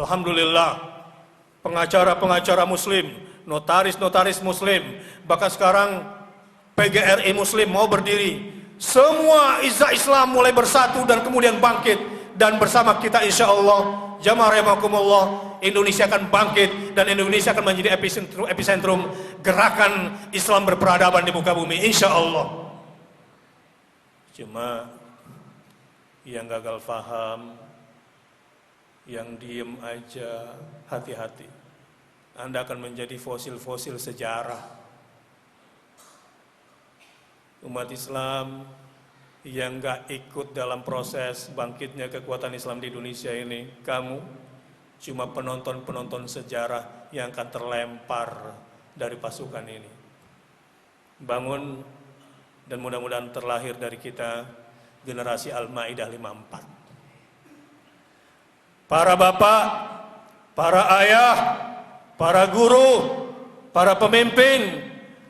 Alhamdulillah, pengacara-pengacara muslim, notaris-notaris muslim, bahkan sekarang PGRI muslim mau berdiri. Semua izzah Islam mulai bersatu dan kemudian bangkit. Dan bersama kita insya Allah, jamaah rahimakumullah, Indonesia akan bangkit dan Indonesia akan menjadi epicentrum gerakan Islam berperadaban di muka bumi insya Allah. Cuma yang gagal faham, yang diem aja, hati-hati. Anda akan menjadi fosil-fosil sejarah. Umat Islam yang gak ikut dalam proses bangkitnya kekuatan Islam di Indonesia ini, kamu cuma penonton-penonton sejarah yang akan terlempar dari pasukan ini. Bangun, dan mudah-mudahan terlahir dari kita generasi Al-Maidah 54. Para bapak, para ayah, para guru, para pemimpin,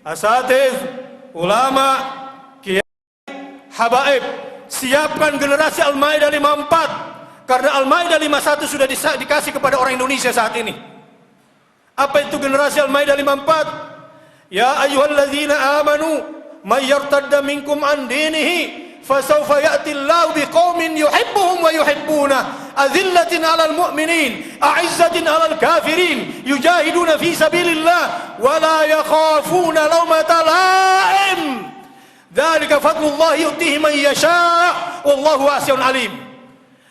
asatidz, ulama, habaib, siapkan generasi Al-Maidah 54, karena Al-Maidah 51 sudah dikasih kepada orang Indonesia saat ini. Apa itu generasi Al-Maidah 54? Ya ayyuhalladzina amanu may yartadda minkum an dinihi fasawfa ya'ti Allahu biqaumin yuhibbuhum wa yuhibbunah adzillatin 'alal mu'minin a'izzatin 'alal kafirin yujahiduna fi sabilillah wa la yakhafuna lawmata la'im. Dzalika fadlullah yu'tihi man yasha' wallahu wasi'un alim.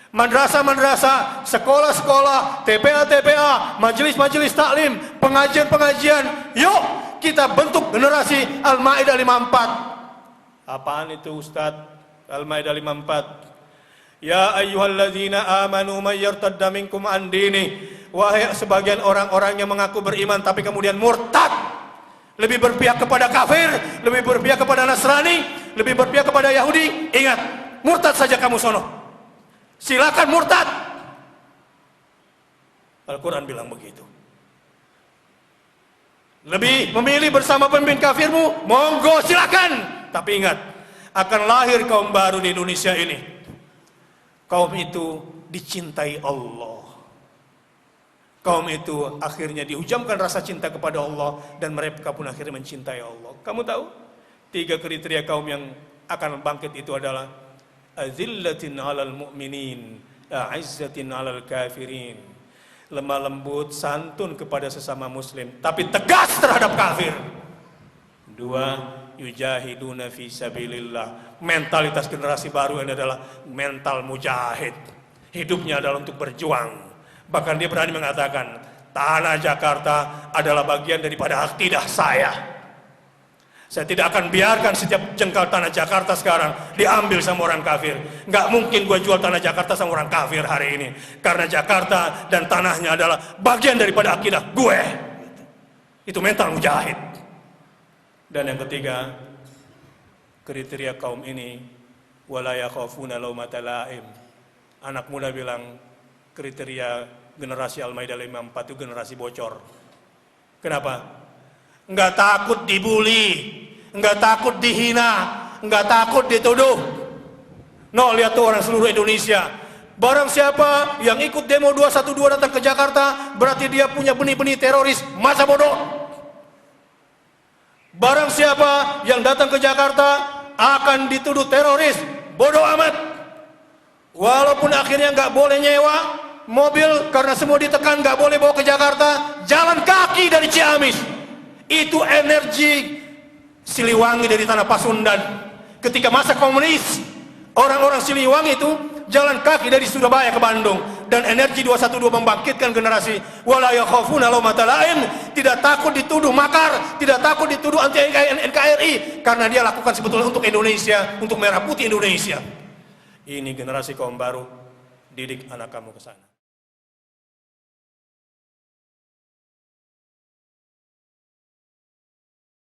Madrasah-madrasah, sekolah-sekolah, TPA-TPA, majelis-majelis taklim, pengajian-pengajian, yuk kita bentuk generasi Al-Maidah 54. Apaan itu Ustaz? Al-Maidah 54. Ya ayyuhalladzina amanu may yartadda minkum an dini. Wahai sebagian orang-orang yang mengaku beriman tapi kemudian murtad, lebih berpihak kepada kafir, lebih berpihak kepada Nasrani, lebih berpihak kepada Yahudi. Ingat, murtad saja kamu sono. Silakan murtad. Al-Quran bilang begitu. Lebih memilih bersama pemimpin kafirmu, monggo silakan. Tapi ingat, akan lahir kaum baru di Indonesia ini. Kaum itu dicintai Allah. Kaum itu akhirnya dihujamkan rasa cinta kepada Allah dan mereka pun akhirnya mencintai Allah. Kamu tahu? 3 kriteria kaum yang akan bangkit itu adalah azillatin 'alal mu'minin, a'izzatin 'alal kafirin. Lemah lembut, santun kepada sesama muslim, tapi tegas terhadap kafir. 2, yujahiduna fi sabilillah. Mentalitas generasi baru ini adalah mental mujahid. Hidupnya adalah untuk berjuang. Bahkan dia berani mengatakan, tanah Jakarta adalah bagian daripada akidah saya. Saya tidak akan biarkan setiap jengkal tanah Jakarta sekarang diambil sama orang kafir. Nggak mungkin gue jual tanah Jakarta sama orang kafir hari ini. Karena Jakarta dan tanahnya adalah bagian daripada akidah gue. Itu mental mujahid. Dan yang ketiga, kriteria kaum ini, wala yakhafuna laumata laim. Anak muda bilang, kriteria generasi Al-Maidah 54 itu generasi bocor. Kenapa? Enggak takut dibully, enggak takut dihina, enggak takut dituduh. No, lihat tuh orang seluruh Indonesia. Barang siapa yang ikut demo 212 datang ke Jakarta, berarti dia punya benih-benih teroris, masa bodoh. Barang siapa yang datang ke Jakarta akan dituduh teroris, bodoh amat. Walaupun akhirnya nggak boleh nyewa mobil karena semua ditekan, nggak boleh bawa ke Jakarta, jalan kaki dari Ciamis. Itu energi Siliwangi dari tanah Pasundan. Ketika masa komunis, orang-orang Siliwangi itu jalan kaki dari Surabaya ke Bandung. Dan energi 212 membangkitkan generasi wala yakhafuna laumata laim, tidak takut dituduh makar, tidak takut dituduh anti NKRI, karena dia lakukan sebetulnya untuk Indonesia, untuk merah putih Indonesia. Ini generasi kaum baru, didik anak kamu ke sana.